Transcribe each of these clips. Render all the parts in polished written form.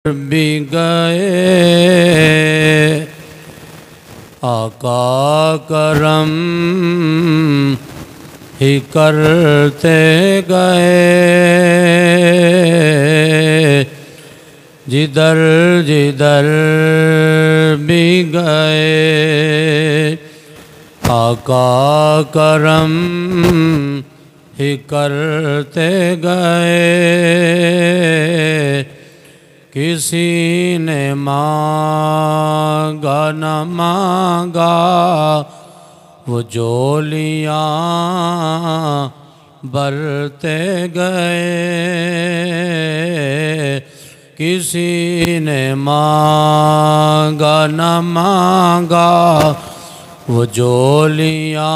भी गए आका करम ही करते गए। जिधर जिधर भी गए आका करम ही करते गए। किसी ने मांगा न मांगा वो झोलियाँ भरते गए। किसी ने मांगा न मांगा वो झोलियाँ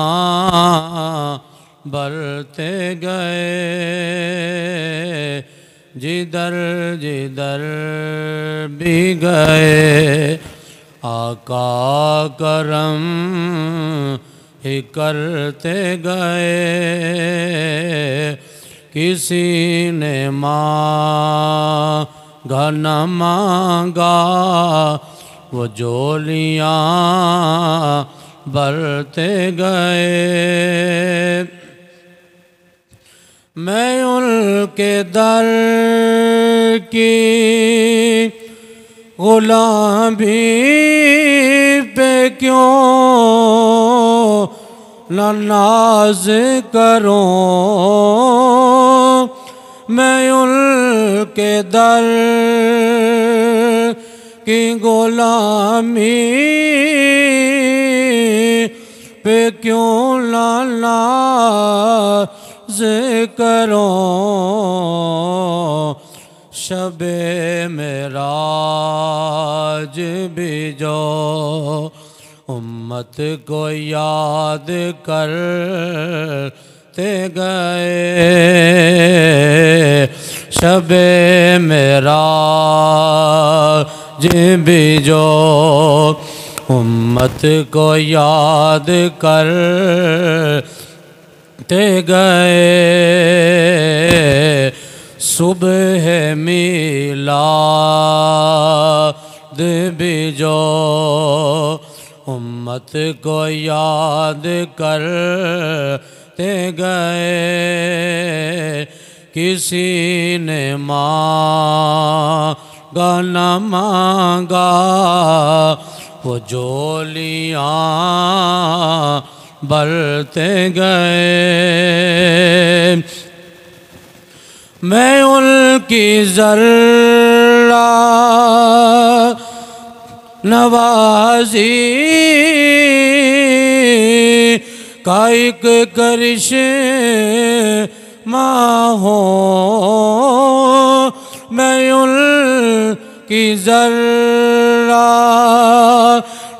भरते गए। जिधर जिधर भी गए आका करम ही करते गए। किसी ने मांगा न मांगा वो झोलियाँ भरते गए। मैं उनके दर की गुलामी पे क्यों न नाज करूं। मैं उनके दर की गुलामी पे क्यों न नाज करो। शबे मेराज भी जो उम्मत को याद करते गए। शबे मेराज भी जो उम्मत को याद करते गए। सुबह मिलाद भी जो उम्मत को याद करते गए। किसी ने मांगा न मांगा वो झोलियाँ भरते गए। मैं उनकी ज़र्रा नवाज़ी का एक करिश्मा हूँ। मैं उनकी ज़र्रा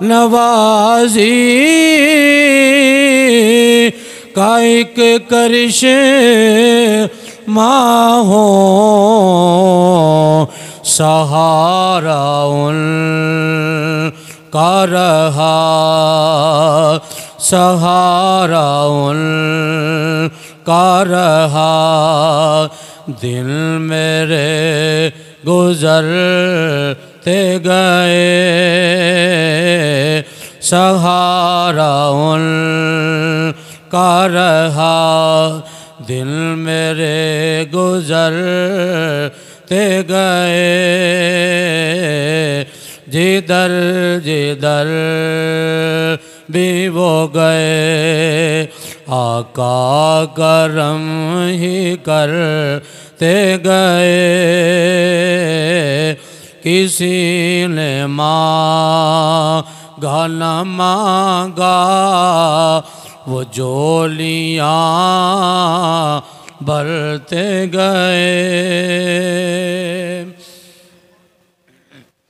नवाज़ी का एक करिश्मा हो। सहारा उनका रहा सहारा उनका रहा। दिल मेरे गुजरते गए। सहारा उनका रहा दिल मेरे गुजरते गए। जिधर जिधर भी वो गए आका करम ही करते गए। किसी ने मांगा न मांगा वो झोलियाँ भरते गए।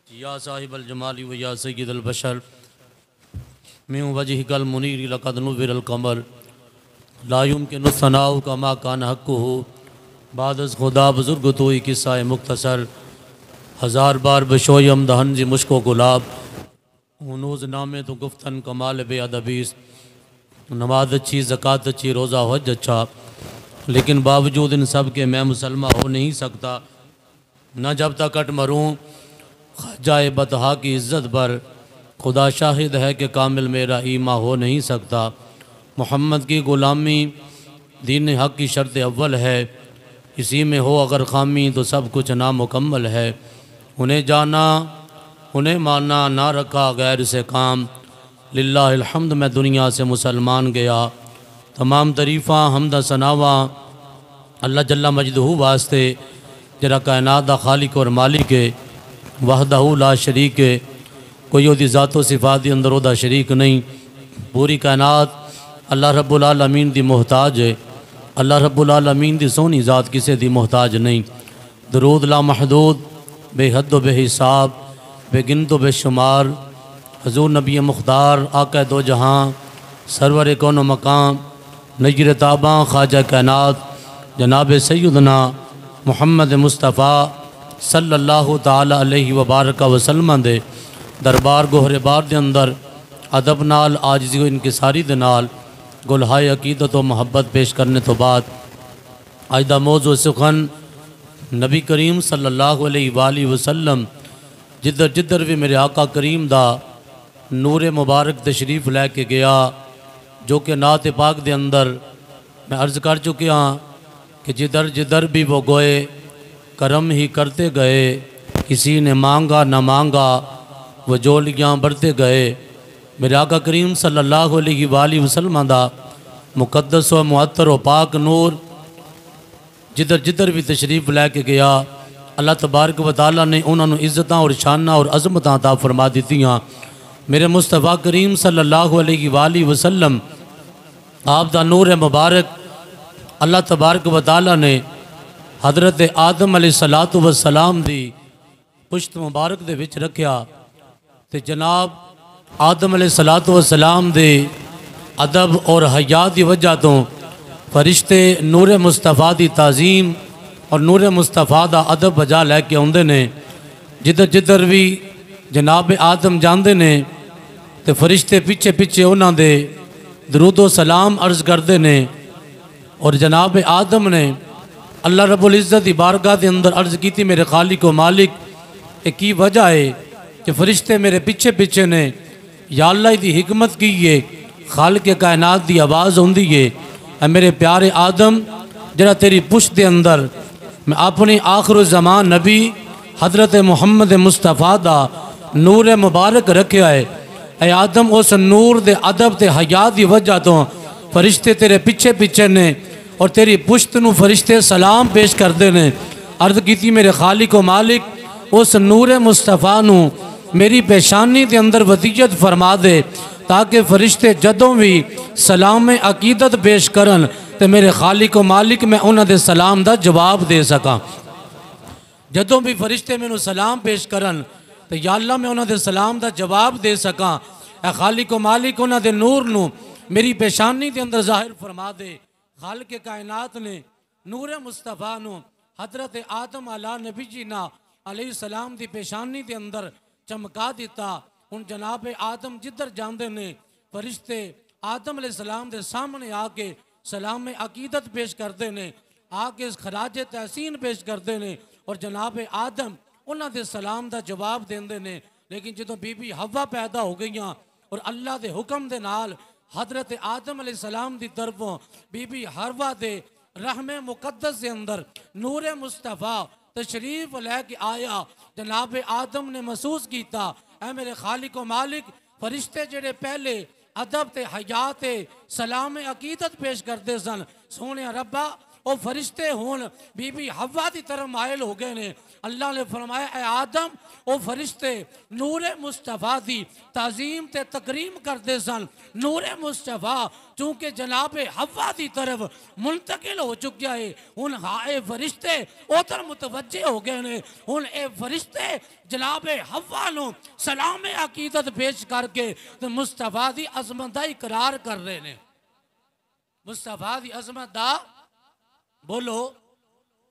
या साहिबल जमाली व या सय्यदल बशर मिन वजहिकल मुनीर लक़द नुव्विरल क़मर ला युमकिनु सनाउ कमा कान हक़्क़ुहु बादस खुदा बुजुर्ग तोई किस्सा मुख्तसर। हज़ार बार बशोयम दहन जी मुश्को गुलाब हुनूज़ नामे तो गुफ्तन कमाल बे अदबीस। नमाज अच्छी, ज़कात अच्छी, रोज़ा हज अच्छा, लेकिन बावजूद इन सब के मैं मुसलमान हो नहीं सकता। न जब तक कट मरूँ ख्वाजा बतहा की इज़्ज़त पर खुदा शाहिद है कि कामिल मेरा ईमा हो नहीं सकता। मोहम्मद की ग़ुलामी दीन हक़ की शर्त अव्वल है, इसी में हो अगर खामी तो सब कुछ नामुकम्मल है। उन्हें जाना उन्हें माना ना रखा गैर से काम, लिल्लाहिल हम्द मैं दुनिया से मुसलमान गया। तमाम तरीफ़ा हमद सनावा अल्लाह जल्ला मजदहू वास्ते जरा कायनात दा खालिक और मालिक है, वहदहू ला शरीक है, कोई ओदी ज़ातो सिफ़ात दे अंदर ओदा शरीक नहीं। पूरी कायनात अल्लाह रब्बुल आलमीन दी मोहताज है, अल्लाह रब्बुल आलमीन दी सोहनी ज़ात किसी दी मोहताज नहीं। दरूद ला महदूद बेहद बेहिसाब बेगिन तो बेशुमार हजूर नबी मुख्तार आका दो जहाँ सरवर कौन मकाम नजर ताबा ख्वाजा कायनात जनाब सैयदना मुहम्मद मुस्तफ़ा सल्लल्लाहु ताला अलैहि वबारक वसल्लम दे दरबार गोहरे बार दे अंदर अदब नाल आजिज़ी व इनकिसारी दे नाल गुलहाए अकीदत व मुहब्बत पेश करने तो बाद आज दा मौजू सुखन नबी करीम सल्लल्लाहु अलैहि वसल्लम जिधर जिधर भी मेरे आका करीम दा नूर मुबारक तशरीफ़ लैके गया, जो कि नात पाक दे अंदर मैं अर्ज़ कर चुके हाँ कि जिधर जिधर भी वो गोए करम ही करते गए, किसी ने मांगा न मांगा वो जोलियाँ बढ़ते गए। मेरे आका करीम सल्लल्लाहु अलैहि वसल्लम दा मुक़द्दस व मुअत्तर व पाक नूर जिधर जिधर भी तशरीफ़ लैके गया, अल्लाह तबारक व तआला ने उन्होंने इज़्ज़तां और शाना और अज़मतां अता फरमा दित्तियां। मेरे मुस्तफ़ा करीम सल्लल्लाहु अलैहि वसल्लम आप दा नूर मुबारक अल्लाह तबारक व तआला ने हज़रत आदम अलैहिस्सलातु वस्सलाम दी पुश्त मुबारक दे विच रखिया ते जनाब आदम अलैहिस्सलातु वस्सलाम दे अदब और हया दी वजह तो फरिश्ते नूर मुस्तफ़ा दी ताज़ीम और नूर मुस्तफ़ा दा अदब बजा लैके आउंदे ने। जिधर जिधर भी जनाब आदम जाते ने तो फरिश्ते पिछे पिछे उन्हों दे दरूदो सलाम अर्ज़ करते ने। और जनाब आदम ने अल्लाह रब्बुल इज़्ज़त दी बारगाह के अंदर अर्ज़ की, मेरे खालिक व मालिक की वजह है कि फरिश्ते मेरे पिछे पिछे ने, या अल्लाह दी हिकमत की है, खालिक कायनात दी आवाज़ होंदी है, मेरे प्यारे आदम जरा तेरी पुश्त के अंदर मैं अपनी आखिर ज़मान नबी हज़रत मुहम्मद मुस्तफ़ा दा नूर मुबारक रखा है। ऐ आदम उस नूर दे अदब ते हया दी वजह तो फरिश्ते तेरे पिछे पिछे ने और तेरी पुश्त नूं फरिश्ते सलाम पेश करते हैं। अर्ज़ की, मेरे खालिक व मालिक उस नूर मुस्तफ़ा नूं मेरी पेशानी के अंदर वसीयत फरमा दे, ताकि फरिश्ते जदों भी सलाम अकीदत पेश करन तो मेरे खालिक व मालिक मैं उन्होंने सलाम का जवाब दे सका। जदों भी फरिश्ते मैनू सलाम पेश करन तो या अल्लाह मैं उन्होंने सलाम का जवाब दे सका। ए खालिक व मालिक उन्होंने नूर नू मेरी पेशानी के अंदर जाहिर फरमा दे। खालिक कायनात ने नूर मुस्तफ़ा नू हज़रत आदम अला नबी जी ना अलैहिस्सलाम दी पेशानी के अंदर चमका दिता। हुण जनाब आदम जिधर जाते ने फरिश्ते आदम अलैहिस्सलाम के सामने आके सलाम अकीदत पेश करते हैं, आके खराज तहसीन पेश करते हैं और जनाब आदम उन्होंने सलाम का जवाब देंगे ने। लेकिन जो बीबी हवा पैदा हो गई और अल्लाह के हुक्म के नाल हज़रत आदम अलैहिस्सलाम की तरफों बीबी हवा के रहमे मुकद्दस के अंदर नूर मुस्तफ़ा तशरीफ लैके आया। जनाब आदम ने महसूस किया, ऐ मेरे खालिक व मालिक फरिश्ते जेड़े पहले अदब ते हया ते सलाम अकीदत पेश करते सन, सोने रब्बा वो फरिश्ते हुण बीबी हवा की तरफ मायल हो गए ने। अल्लाह ने फरमाया, ऐ आदम वो फरिश्ते नूरे मुस्तफ़ा की ताज़ीम ते तकरीम करते सन। नूरे मुस्तफ़ा चूँकि जनाब हवा की तरफ मुंतकिल हो चुका है, हुण हाए फरिश्ते उधर मुतवज्जे हो गए ने। हुण ये फरिश्ते जनाब हवा नूं सलाम अकीदत पेश करके तो मुस्तफ़ा की अज़मत का इकरार कर रहे हैं। मुस्तफ़ा की अज़मत का बोलो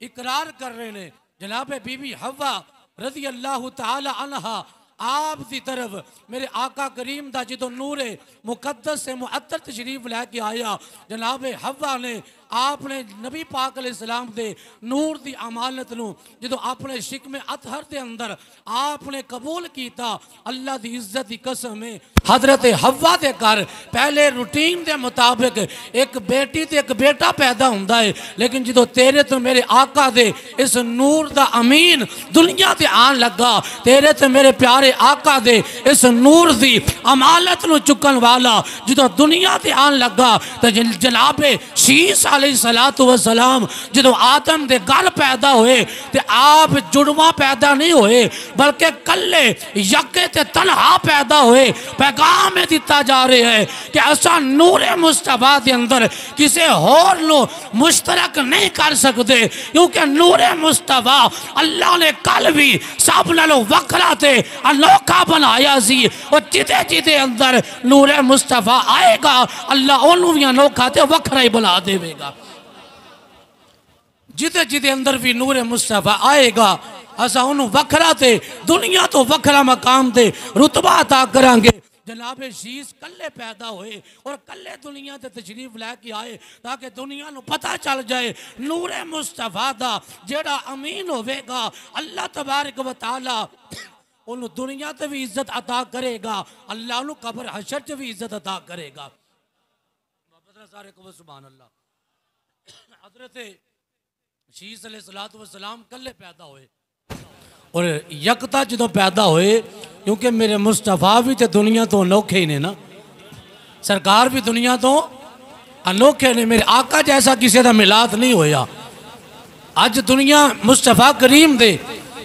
इकरार कर रहे हैं। जनाब बीबी हवा रज़ी अल्लाह तआला अन्हा आप की तरफ मेरे आका करीम दा जो नूरे मुकद्दस से मुअत्तर तशरीफ लैके आया, जनाब हवा ने आपने नबी पाक अलैहिस्सलाम दे नूर दी अमानत नूं जदों अपने शिकमे अतहर दे अंदर आपने कबूल कीता, अल्लाह दी इज्जत दी कसम है हजरत हव्वा दे घर पहले रूटीन के मुताबिक एक बेटी ते एक बेटा पैदा होंदा है, लेकिन जो तेरे तो मेरे आका दे इस नूर दा अमीन दुनिया ते आन लगा, तेरे तो मेरे प्यारे आका दे इस नूर दी अमानत नूं चुकन वाला जो दुनिया ते आन लगा, तो जनाबे शीस अलैहिस्सलातु वस्सलाम जो आदम दे घर पैदा हुए तो आप जुड़वा पैदा नहीं हुए बल्कि कल्ले यके ते तनहा पैदा हुए। पैगाम दिता जा रहा है कि असा नूरे मुस्तफा के अंदर किसी होर नो मुश्तरक नहीं कर सकते, क्योंकि नूरे मुस्तफा अल्लाह ने कल भी सब नालों वखरा ते अनोखा बनाया सी, और जिते जिते अंदर नूरे मुस्तफा आएगा अल्लाह उन्होंने भी अनोखा ते वखरा ही बना देगा। जिते जिते अंदर भी नूरे मुस्तफा आएगा असा उन्होंने वखरा ते दुनिया तो वखरा मकाम ते रुतबा अता करांगे। जनाबे शीस कल्ले पैदा हुए और कल्ले दुनिया ते तशरीफ लैके आए ताकि दुनिया को पता चल जाए नूरे मुस्तफा दा जेड़ा अमीन होवेगा अल्लाह तबारक व तआला उन्होंने दुनिया ते भी इज्जत अता करेगा, अल्लाह उन्होंने कब्र हशर च भी इज्जत अता करेगा। सारे को सुभान अल्लाह। हजरत शीस अलैहिस्सलातु वस्सलाम कल्ले पैदा हुए और यकता जो पैदा हुए, क्योंकि मेरे मुस्तफा भी तो दुनिया तो अनोखे ही ने ना, सरकार भी दुनिया तो अनोखे ने, मेरे आका जैसा किसी का मिलाद नहीं होया। अज दुनिया मुस्तफा करीम दे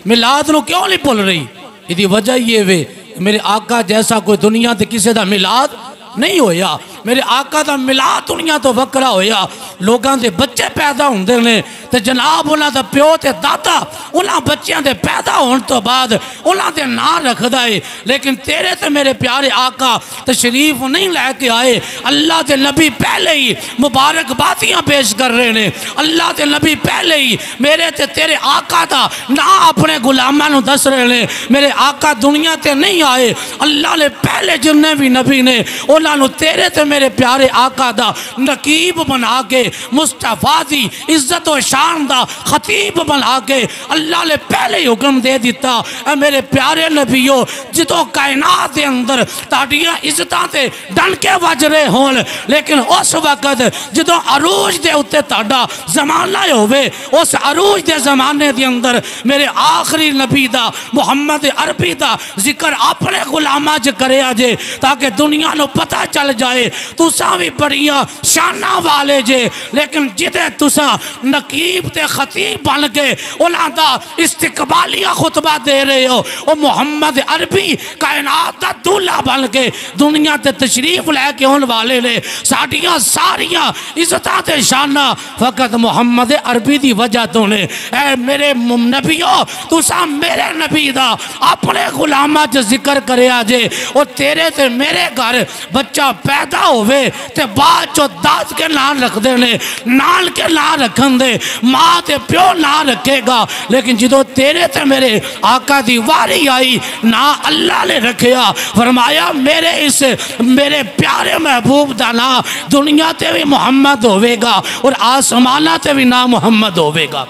मिलाद को क्यों नहीं भुल रही, इसकी वजह ये वे मेरे आका जैसा कोई दुनिया ते किसी का मिलाद नहीं होया। मेरे आका का मिलाद दुनिया तो वक्रा होया, लोगों के बच्चे पैदा होंदे ने तो जनाब उन्हों का प्यो ते दादा उन्होंने बच्चों के पैदा होने तो बाद उन्होंने नाम रखता है, लेकिन तेरे ते मेरे प्यारे आका तशरीफ नहीं लैके आए। अल्लाह के नबी पहले ही मुबारकबादियाँ पेश कर रहे हैं, अल्लाह के नबी पहले ही मेरे ते तेरे आका का ना अपने गुलामों दस रहे हैं। मेरे आका दुनिया ते नहीं आए, अल्लाह ने पहले जिन्ने भी नबी ने उन्होंने तेरे ते मेरे प्यारे आका दा नकीब बना के मुस्तफा दी इज्जत और शान दा खतीब बना के अल्लाह ने पहले ही हुक्म दे दिता, मेरे प्यारे नबीओ जो कायनात के अंदर ताड़ियाँ इज्जतां ते डंके वज रहे होन, लेकिन उस वक्त जो अरूज के उत्ते ताड़ा जमाना होवे उस अरूज के जमाने के अंदर मेरे आखिरी नबी दा मुहम्मद अरबी दा जिक्र अपने गुलामा च करे जे ताकि दुनिया को पता चल जाए तुसा भी बड़िया शाना वाले जे, लेकिन जिदे तुसा नकीब ते खतीब बन के उन्हां दा इस्तिकबालिया खुतबा दे रहे हो, वो मुहम्मद अरबी कायनात दा दूल्हा बन के दुनिया ते तशरीफ लैके आने वाले ने। साडियां सारियां इज्जतां ते शाना फकत मुहम्मद अरबी दी वजह तो ने। ऐ मेरे नबीओ तुसा मेरे नबी दा अपने गुलामा च जिक्र करया जे, और तेरे ते मेरे घर बच्चा पैदा होवे ते बाद चो दाद के नाम रखते ने, नाल के नाम रखन दे माँ ते प्यो नाम रखेगा, लेकिन जो तेरे ते मेरे आका दी वारी आई ना अल्लाह ने रखिया, फरमाया मेरे इस मेरे प्यारे महबूब का नाम दुनिया ते भी मुहम्मद होवेगा और आसमाना ते भी नाम मुहम्मद होवेगा।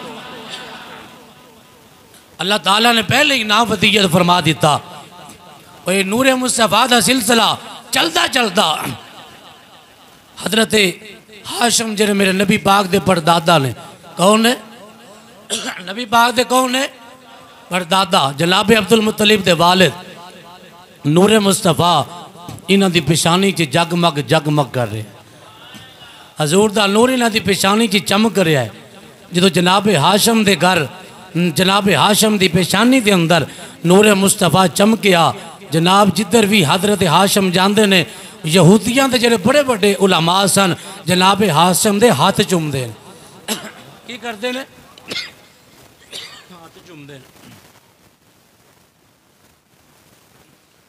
अल्लाह ताला ने पहले ही नाम वसीयत फरमा दिता। और ये नूरे मुस्तफा का सिलसिला चलता चलता हजरत हाशम जेरे मेरे नबी पाक दे परदादा ने, कौन है नबी पाक दे कौन है परदादा, जनाब अब्दुल मुत्तलिब दे वालिद नूरे मुस्तफा इन्हां दी पेशानी च जगमग जगमग कर रहे, हजूर दा नूर इन्हां दी पेशानी च चमक रहा है। जो जनाब हाशम दे घर जनाब हाशम दी पेशानी दे अंदर नूरे मुस्तफा चमकिया, जनाब जिधर भी हजरत हाशम जाते ने यहूदियां के जो बड़े बड़े उलमा सन जनाब हाशम दे हाथ चूमते हैं, की करते हैं हाथ चूमते हैं,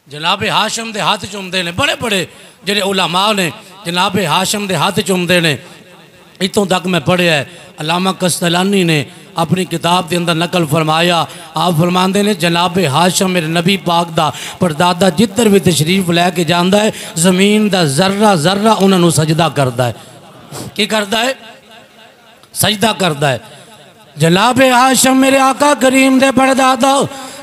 जनाब हाशम दे हाथ चूमते हैं। बड़े बड़े जेडे उलमा ने जनाब हाशम दे हाथ चूमते हैं। इतों तक मैं पढ़िया है अल्लामा कस्तलानी ने अपनी किताब के अंदर नकल फरमाया, आप फरमाते ने जनाब हाशम मेरे नबी पाक दा परदादा जिधर भी तशरीफ लैके जाता है जमीन का जर्रा जर्रा उन्होंने सजदा करता है। की करता है सजदा करता है। जनाब हाशम मेरे आका करीम दे परदादा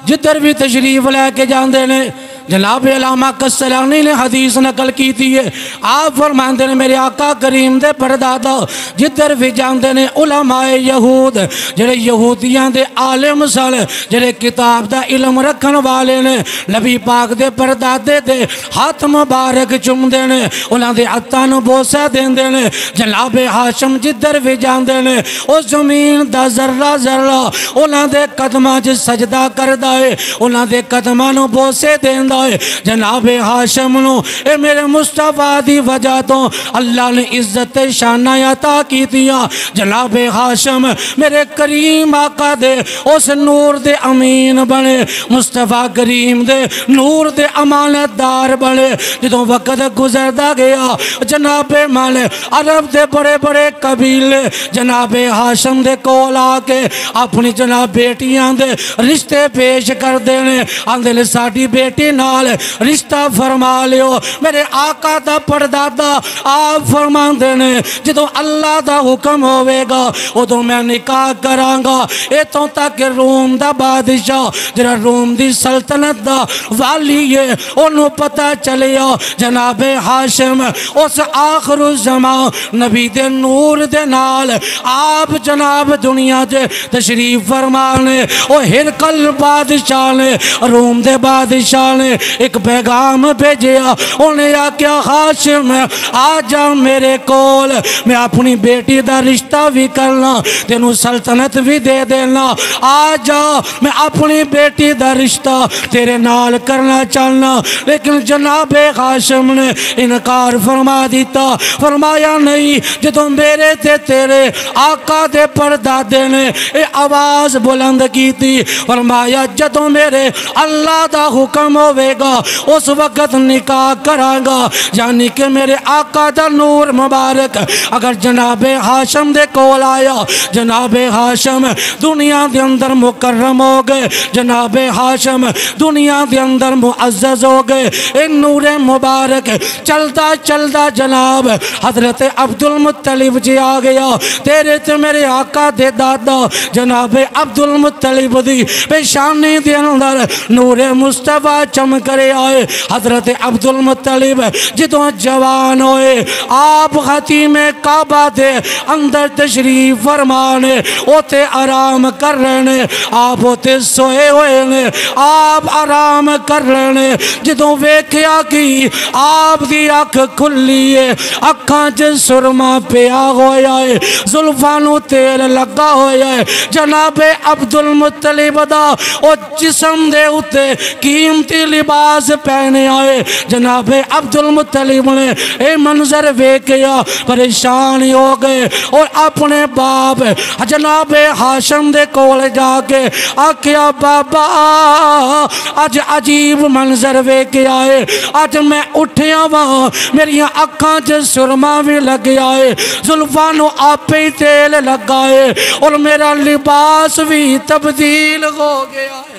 जिधर भी तशरीफ लैके जाते ने, जनाब अल्लामा कसलानी ने हदीस नकल की थी है, आप फरमाते ने मेरे आका करीम दे परदादा जिधर भी जाते ने उलमाए यहूद जेड़े यहूदियां दे आलिम सन, जेड़े किताब दा इलम रखन वाले ने, नबी पाक दे परदादे दे हाथ मुबारक चुमदे ने, उन्हां दे हत्थां नूं बोसा देंदे ने। जनाब हाशम जिधर भी जाते ने उस जमीन दा जर्रा जर्रा उन्हां दे कदमां 'च सजदा करदा है, उन्हां दे कदमां नूं बोसे देंदा है। जनाब हाशम नूं ए मेरे मुस्तफा दी वजह तो अल्लाह ने इज्जत शाना अता कीतियां। जनाब हाशम मेरे करीम आका दे उस नूर दे अमीन बने, मुस्तफा करीम दे नूर दे अमानतदार बने। जो वक्त गुजरता गया जनाब माल अरब दे बड़े बड़े कबीले जनाब हाशम दे कोल आके अपनी जनाब बेटियां दे रिश्ते पेश करते हैं, आंदे ने साडी बेटी नाल रिश्ता फरमा लियो। मेरे आका दा परदादा आप फरमाते ने जो अल्लाह दा हुक्म होवेगा उदों मैं निकाह करांगा। इतों तक रोम दा बादशाह जरा रोम दी सल्तनत दा वाली है उन्होंने पता चलिया जनाब हाशिम उस आखिर ज़मान नबी दे नूर दे नाल आप जनाब दुनिया च तशरीफ फरमाने। ओ हिरकल बादशाह ने रोम दे बादशाह ने एक पैगाम भेजा, उन्हें आख्या हाशिम आ जा मेरे कोल, मैं अपनी बेटी का रिश्ता भी करना, तेनू सल्तनत भी दे देना। आ जा मैं अपनी बेटी का रिश्ता तेरे नाल करना चाहना। लेकिन जनाब हाशिम ने इनकार फरमा दिता, फरमाया नहीं, जो मेरे ते तेरे आका दे परदादे ने ये आवाज़ बुलंद की थी, फरमाया जदों मेरे अल्लाह दा हुक्म होवेगा उस वक्त निकाह करांगा। यानी कि मेरे आका दा नूर मुबारक अगर जनाब हाशम दे कोल आया, जनाब हाशम दुनिया दे अंदर मुकर्रम हो गए, जनाब हाशम दुनिया दे अंदर मुअज़्ज़ज़ हो गए। इन नूरे मुबारक चलता चलता जनाब हजरत अब्दुल मुत्तलिब जी आ गया। तेरे ते मेरे आका दे दादा जनाब अब्दुल मुत्तलिब दी पेशानी दे अंदर नूरे मुस्तफा चमक रहे आए। हजरत अब्दुल मुत्तलिब जिदों जवान होए आप खतीमे काबा दे अंदर तशरीफ फरमाने, ओते आराम कर रहे ने, आप ओते सोए हुए ने, आप आराम कर रहे ने। जिदों वेख्या कि आप दी अख खुली है, अखां च सुरमा पिया होया है, जुल्फां नूं तेल लगा होया है, जनाबे अब्दुल मुत्तलिब दा ओ जिस्म दे उत्ते कीमती लिबास पहने आए। जनाबे अब्दुल मुत्तलिब ने ये मंजर वेख्या परेशान हो गए और अपने बाप जनाबे हाशम दे कोल जाके आख्या बाबा अज अजीब मंजर वेख्या है, अज मैं उठिया वा मेरिया अखां च सुरमा भी लग गया है, जुल्फां नूं आपे ही तेल लगा है और मेरा लिबास भी तब्दील हो गया है,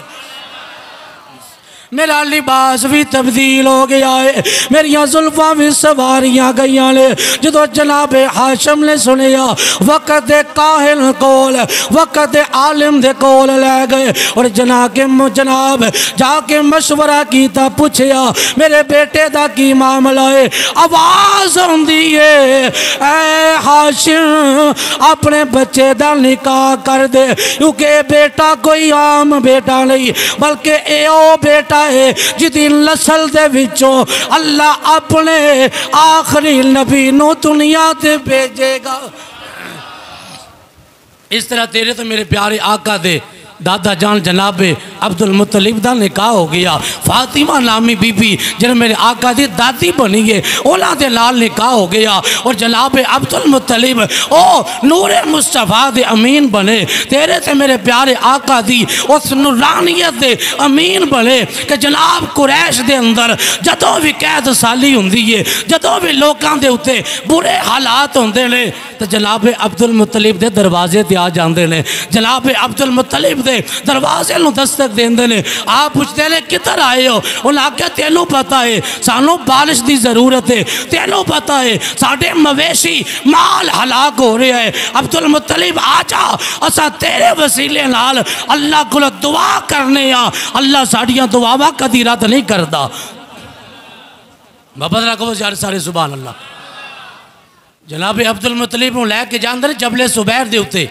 मेरा लिबास भी तब्दील हो गया है, मेरिया जुल्फां भी सवारियां गई ने। जो जनाब हाशम ने सुनिया वक़्त दे काहिल कोल वक़्त दे आलिम दे कोल लै गए और जनाब जाके मशवरा किया, पूछया मेरे बेटे का की मामला है। आवाज़ आती है ऐ हाशिम अपने बच्चे का निकाह कर दे, क्योंकि बेटा कोई आम बेटा नहीं बल्कि ए बेटा है जिदी नस्ल दे विचों अल्लाह अपने आखिरी नबी नूं दुनिया ते भेजेगा। इस तरह तेरे तो मेरे प्यारे आका दे दादा जान जनाबे अब्दुल मुत्तलिब दा निकाह हो गया। फातिमा नामी बीबी जिन्हें मेरे आका दी दादी बनी है उन्हां दे नाल निकाह हो गया और जनाबे अब्दुल मुत्तलिब ओ नूरे मुस्तफा दे अमीन बने। तेरे ते मेरे प्यारे आका दी उस नूरानियत दे अमीन बने कि जनाब कुरैश दे अंदर जदों भी कैद साली हुंदी है, जदों भी लोगों के उत्ते बुरे हालात होंदे ने तो जनाबे अब्दुल मुत्तलिब दे दरवाजे ते आ जांदे ने, जनाबे अब्दुल मुत्तलिब दे दरवाजे नूं दस्तक देंदे ने। आप पुछते ने किधर आए हो, उन्हें आख्या तेनों पता है सानू बारिश की जरूरत है, तेनों पता है साडे मवेशी माल हलाक हो रहा है। अब्दुल मुत्तलिब आ जा, असा तेरे वसीले नाल अल्लाह को दुआ करने आ, अल्लाह साड़ियाँ दुआवां कदी रद्द नहीं करता। बाबा जरा कहो यार सारे सुभान अल्लाह। जनाब अब्दुल मुत्तलिब नूं लैके जांदे जबले सुबैर दे उत्ते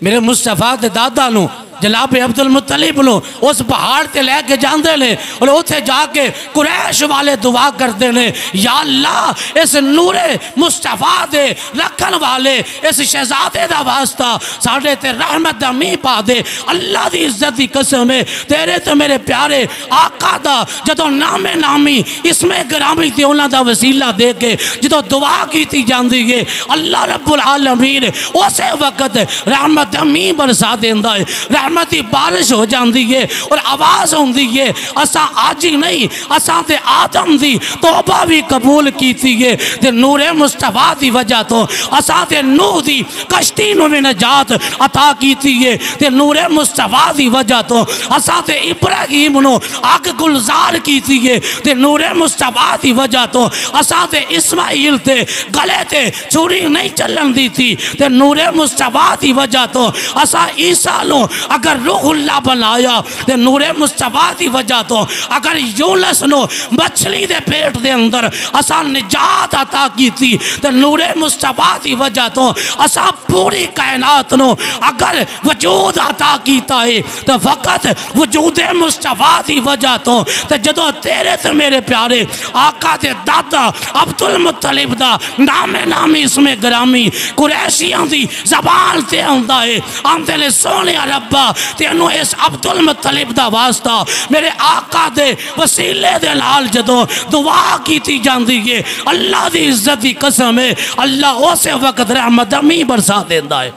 मेरे मुस्तफा के दादा नूं जनाब अब्दुल मुत्तलिब नूं उस पहाड़ ते लैके जांदे ने और उत्थे जाके कुरैश वाले दुआ करते ने, या अल्लाह इस नूरे मुस्तफा दे रखन वाले इस शहजादे दा वास्ता साडे ते रहमत दा मींह पा दे। अल्लाह दी इज्जत दी कसम है तेरे ते मेरे प्यारे आका दा जदों नामे नामी इसमें ग्रामी ते उन्हां दा वसीला दे के जदों दुआ कीती जांदी है अल्लाह रब्बुल आलमीन उस वक्त रहमत दा मींह बरसा देंदा है, रहमत की बारिश हो जाती है और आवाज़ होती है। असा आज ही नहीं असा ते आदम दी तौबा भी कबूल की है ते नूरे मुस्तफा की वजह तो असा ते नूह दी कश्ती नूं भी नजात अता की है ते नूरे मुस्तफा की वजह तो असा ते इब्राहीम नूं अग गुलजार की है ते नूरे मुस्तफा की वजह तो असा ते इस्माइल ते गले ते छुरी नहीं चलन दी थी ते नूरे मुस्तफा की वजह तो असा ईसा नूं अगर रूहुल्लाह बनाया ते नूरे मुस्तफा की वजह तो अगर यूनुस नूं मछली दे पेट दे अंदर असा निजात अता की थी ते नूरे मुस्तफा की वजह तो असा पूरी कायनात नूं अगर वजूद अता कीता है तो फकत वजूद मुस्तफा की वजह तो ते जदों तेरे ते मेरे प्यारे आका दे दादा अब्दुल मुत्तलिब दा नामे नामी इसमें ग्रामी कुरैशियां दी ज़बान ते आंदा है आंदे ने सोने रब्बा तेनों इस अब्दुल मुत्तलिब दा वास्ता मेरे आका दे वसीले दे नाल जदों दुआ कीती जांदी है अल्लाह दी इज्जत दी कसम है अल्लाह उस वक्त रहमत दा मींह बरसा देंदा है,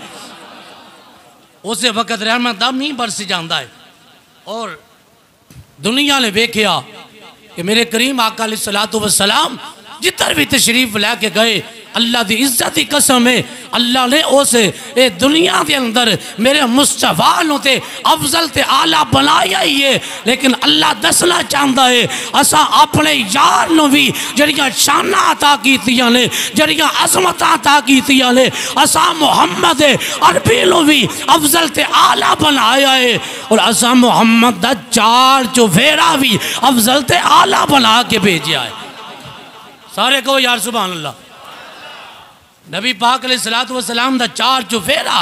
उस वक्त रहमत दा मींह बरस जांदा है। और दुनिया ने वेख्या कि मेरे करीम आका अलैहिस्सलातु वस्सलाम जिधर भी तशरीफ लैके गए अल्लाह की इज्जत की कसम है अल्लाह ने उस दुनिया के अंदर मेरे मुस्तफा नूं ते अफजल ते आला बनाया ही है। लेकिन अल्लाह दसना चाहता है असा अपने यार नूं भी जड़ियां शाना अता कीतियां ने जड़ियां अजमत अता कीतियां ने असा मुहम्मद अरबी नूं भी अफजल ते आला बनाया है और असा मुहम्मद दा चार चुफेरा भी अफजल ते आला बना के भेजा है। सारे कहो यार सुभान अल्लाह। नबी पाक अलैहिस्सलातु वस्सलाम दा चार चुफेरा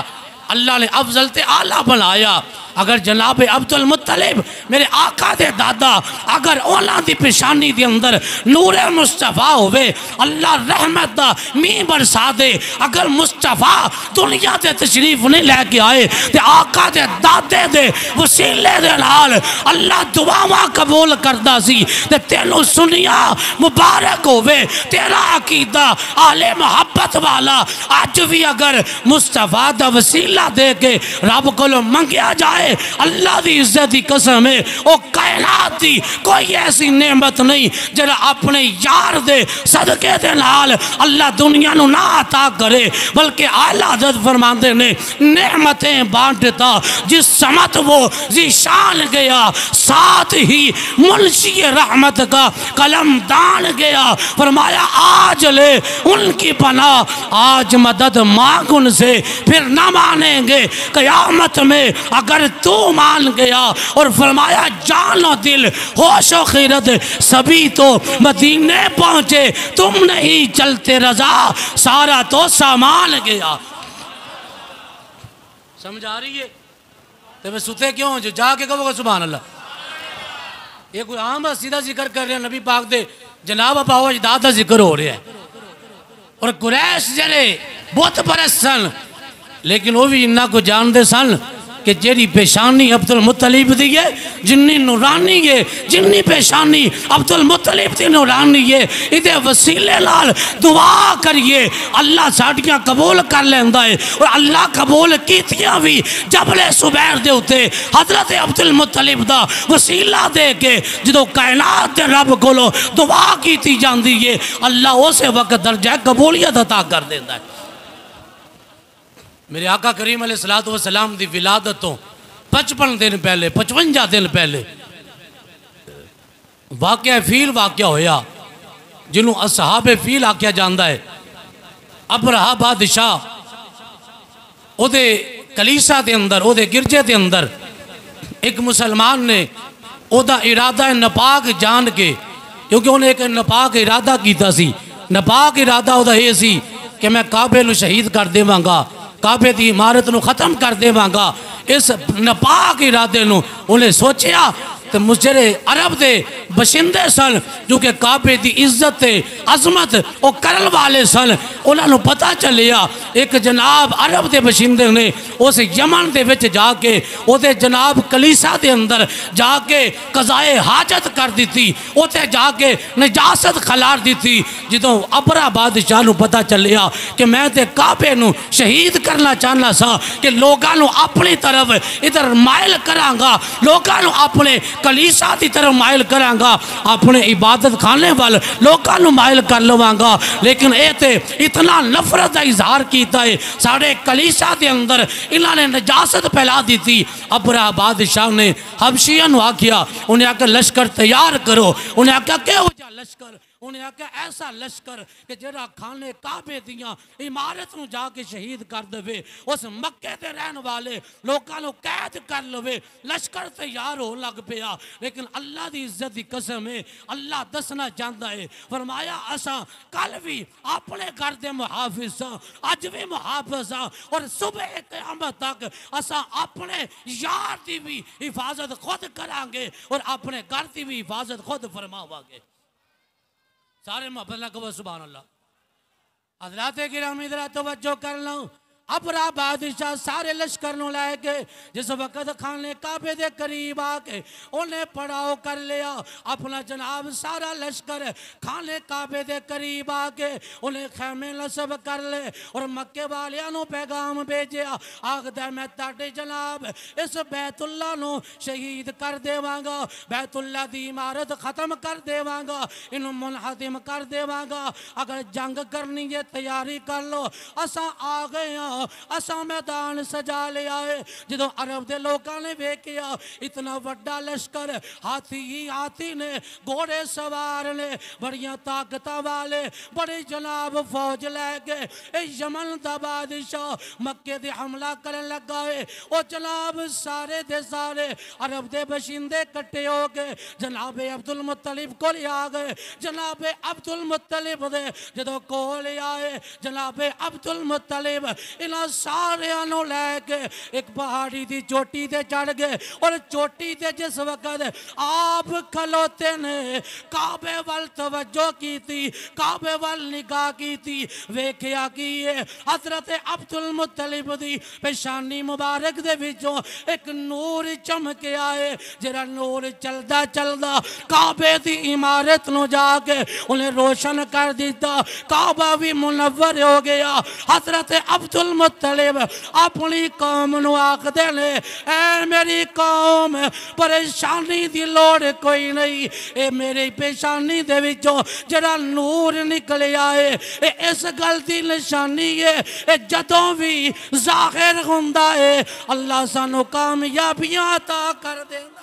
अल्लाह ने अफजल ते आला बनाया। अगर जनाब अब्दुल मुत्तलिब मेरे आका दे दादा अगर उन्हां दी पेशानी दे अंदर नूरे मुस्तफा होवे अल्लाह रहमत दा मींह बरसा दे। अगर मुस्तफा दुनिया ते तशरीफ नहीं लैके आए ते आका दे दादे दे वसीले दे नाल अल्लाह दुआवां कबूल करदा सी ते तेनों सुनिया मुबारक होवे तेरा अकीदा आले मोहब्बत वाला। अज भी अगर मुस्तफा दा वसीला दे के रब कोलों मंगिया जाए अल्लाह की इज्जत की कसम है वो कायनात की कोई ऐसी नेमत नहीं जरा अपने यार दे सदके दे नाल अल्लाह दुनिया नूं ना अता करे। बल्कि आला हज़रत फरमाते ने नेमतें बांटता जिस समत वो ज़ीशान गया साथ ही मुंशी रहमत का कलम दान गया। फरमाया आज ले उनकी पनाह आज मदद मांग उनसे फिर ना मानेंगे कयामत में अगर तू मान गया। और फरमाया जान और दिल होशो खैरत सभी तो मदीने पहुंचे तुम नहीं चलते रजा सारा तो सामान गया। समझ आ रही है? तो मैं सुते क्यों जो जाके कहोगे सुभान अल्लाह। ये कोई आम सीधा जिक्र कर रहे हैं नबी पाक दे जनाब पाओ अजदाद का जिक्र हो रहा है। और कुरैश जरे बुत परस्त सन लेकिन वो भी इन्ना को जानते सन कि जेरी पेशानी अब्दुल मुत्तलिब दी है जिन्नी नूरानी है जिन्नी पेशानी अब्दुल मुत्तलिब दी नूरानी है इहदे वसीले नाल दुआ करिए अल्लाह साडियां कबूल कर लैंदा है। और अल्लाह कबूल कीतियां भी जबले सुबैर दे उत्ते हजरत अब्दुल मुत्तलिब दा वसीला दे के जदों कायनात दे रब कोलों दुआ कीती जांदी है अल्लाह उस वक्त दर्जा कबूलियत अता कर देंदा है। मेरे आका करीम अलैहिस्सलातु वस्सलाम दी विलादत तो 55 दिन पहले 55 दिन पहले वाकया फील वाकया होया जिन्हों असहाबे फील आख्या जाता है। अबरहा बादशाह ओदे कलीसा के अंदर ओदे गिरजे के अंदर एक मुसलमान ने ओदा इरादा नपाक जान के, क्योंकि उन्हें एक नपाक इरादा किया सी। नपाक इरादा ओदा ये सी कि मैं काबे नूं शहीद कर देवांगा, काबे की इमारत नूं खत्म कर देवांगा। इस नपाक इरादे नूं उन्हें सोचिया तो मुजरे अरब के बशिंदे सन जो कि काबे की इज्जत ते अजमत वो करन वाले सन। उन्होंने पता चलिया एक जनाब अरब के बशिंदे ने उस यमन के विच जाके उहदे जनाब कलीसा के अंदर जाके कज़ाए हाजत कर दी, उत्थे जाके नजासत खलार दी। जो अबरा बादशाह नूं पता चलिया कि मैं तो काबे नूं शहीद करना चाहना सा कि लोगों नूं अपनी तरफ इधर मायल करांगा, लोगों नूं अपने कलीसा की तरफ मायल करांगा, अपने इबादत खाने वाल लोगों नूं मायल कर लवांगा। लेकिन ये तो इतना नफरत का इजहार किया है साढ़े कलीसा के अंदर, इन्होंने नजासत फैला दी थी। अबरा बादशाह ने हबशिया नूं आख्या, उन्हें आख्या लश्कर तैयार करो। उन्हें आख्या किहो जिहा लश्कर? उन्हें आख्या ऐसा लश्कर कि जरा खाने काबे दियां इमारत नूं जाके शहीद कर दे, उस मक्के दे रहन वाले लोगों को कैद कर लवे। लश्कर तैयार हो लग पिया। लेकिन अल्लाह की इज्जत की कसम है, अल्लाह दसना चाहता है, फरमाया असा कल भी अपने घर के मुहाफिज सा, अज भी मुहाफिज सा, और सुबह क़यामत तक असा अपने यार की भी हिफाजत खुद करांगे और अपने घर की भी हिफाजत खुद फरमावांगे। सारे मोहब्बत ना कहो सुभान अल्लाह। हज़रात गिरामी ज़रा तवज्जो कर लो। अबरा बादशाह सारे लश्कर नूं लैके जिस वक्त खाने काबे दे करीब आके उन्हें पड़ाव कर लिया। अपना जनाब सारा लश्कर खाने काबे दे करीब आके उन्हें खैमे नस्ब कर ले और मक्के वालियां नूं पैगाम भेजिया, आखदा मैं ताडे जनाब इस बैतुल्ला नूं शहीद कर देवांगा, बैतुल्ला दी इमारत खत्म कर देवांगा, इनू मुनहदिम कर देवांगा। अगर जंग करनी है तैयारी कर लो, असा आ गए हाँ, असा मैदान सजा लिया है। जो अरब के लोगों ने वेखिया इतना वड्डा लश्कर, हाथी ही हाथी ने, घोड़े सवार ने, बड़िया ताकत वाले बड़े जनाब फौज लैके यमन का बादशाह मक्के दे हमला करन लगा है। वो जनाब सारे दे सारे अरब के बशिंदे कट्ठे हो गए, जनाबे अब्दुल मुत्तलिब को आ गए। जनाबे अब्दुल मुत्तलिब दे जो कोल आए, जनाबे अब्दुल मुत्तलिब इन्हां सारियां नूं लैके एक पहाड़ी की चोटी ते चढ़ गए और चोटी ते जिस वक्त आप खलोते ने काबे वाल तवज्जो की थी, काबे वाल निगाह की थी, वेख्या की है हजरत अब्दुल मुत्तलिब दी पेशानी मुबारक दे विचों एक नूर चमके आए, जरा नूर चलदा चलदा काबे दी इमारत नूं जाके उन्हें रोशन कर दिता। काबा भी मुनव्वर हो गया। हजरत अब्दुल मुत्तलिब अपनी कौम नूं आखदे ने, ऐ मेरी कौम परेशानी दी लोड़ कोई नहीं, ए मेरी पेशानी दे विचों जरा नूर निकलिया है, इस गल दी निशानी है जदों भी ज़ाहिर हुंदा है अल्लाह सानू कामयाबियां अता कर देंदा।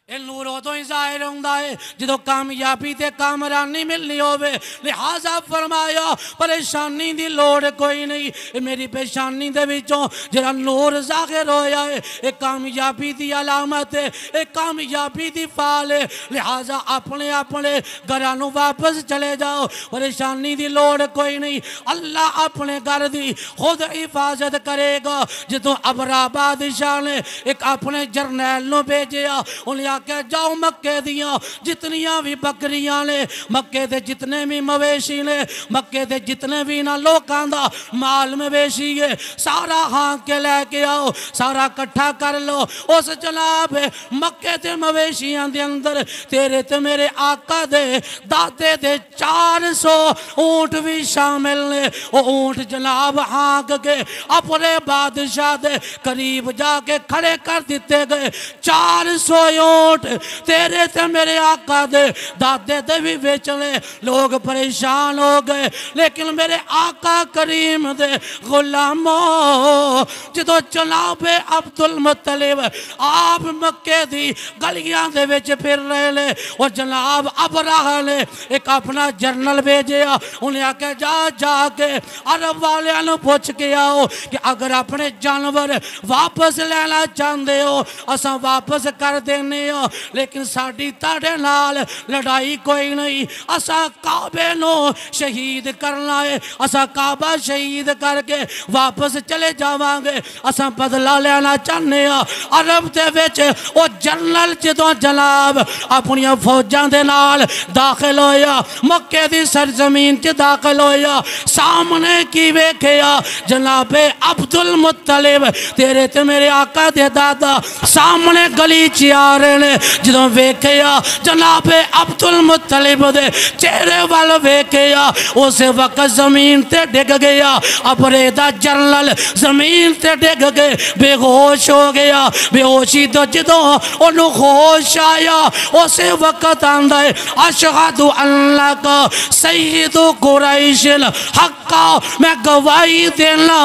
ये नूर उदों ही जाहिर होंदा है जो कामयाबी ते कामरानी मिलनी होवे। लिहाजा फरमाया परेशानी दी लोड़ कोई नहीं, मेरी पेशानी दे विचों जरा नूर जाहिर होया है, एक कामयाबी दी अलामत है, एक कामयाबी दी फाल है। लिहाजा अपने अपने घरां नूं वापस चले जाओ, परेशानी दी लोड़ कोई नहीं, अल्लाह अपने घर दी खुद हिफाजत करेगा। जो अबरा बादशाह ने एक अपने जरनैल नूं भेजिया, उन्हें आख्या जाओ मक्के दियां जितनियां भी बकरियां ने, मक्के दे जितने भी मवेशी ने, मक्के दे जितने भी ना लोकां दा माल मवेशी है, सारा हाँ के लैके आओ, सारा इकट्ठा कर लो। उस जनाब मक्के दे मवेशियां दे अंदर तेरे ते मेरे आका दे दादे दे 400 ऊंट भी शामिल ने। वो ऊंट जनाब हाँक के अपने बादशाह दे करीब जाके खड़े कर दिते गए। 400 ऊंट ऊंट तेरे ते मेरे आका दे दादे दे भी बेचने लोग परेशान हो गए, लेकिन मेरे आका करीम दे गुलामों जो जनाब अब्दुल मुत्तलिब आप मक्के दी गलियां दे विच फिर रहे ने और जनाब अबराह ने एक अपना जर्नल भेजा, उन्हें आके जाके अरब वालियां नूं पुछ के आओ कि अगर अपने जानवर वापस लेना चाहते हो असा वापस कर देने हो, लेकिन साडी ताड़े नाल लड़ाई कोई नहीं, असा काबे नो शहीद करना है, असा काबा शहीद करके वापस चले जावांगे, असा बदला लेना चाहते हैं। अरब दे विच ओ जनरल जदों जनाब अपनी फौजां दे नाल दाखिल होया, मक्के दी सरजमीन च दाखिल होया, सामने की वेखिया जनाबे अब्दुल मुत्तलिब तेरे ते मेरे आका दे दादा सामने गली च आ रहे ने। जदों वेखिया जनाबे अब्दुल मुत्तलिब दे चेहरे वाल वेखिया उस वक्त जमीन ते डिग गया, अपने दा जनरल जमीन ते डिग गए, बेहोश हो गया। बेहोशी तो जदों ओनू होश आया उस वक्त आंदा है अशहदु अल्लाह का सय्यदु कुरैशिल हक्का, मैं गवाही देना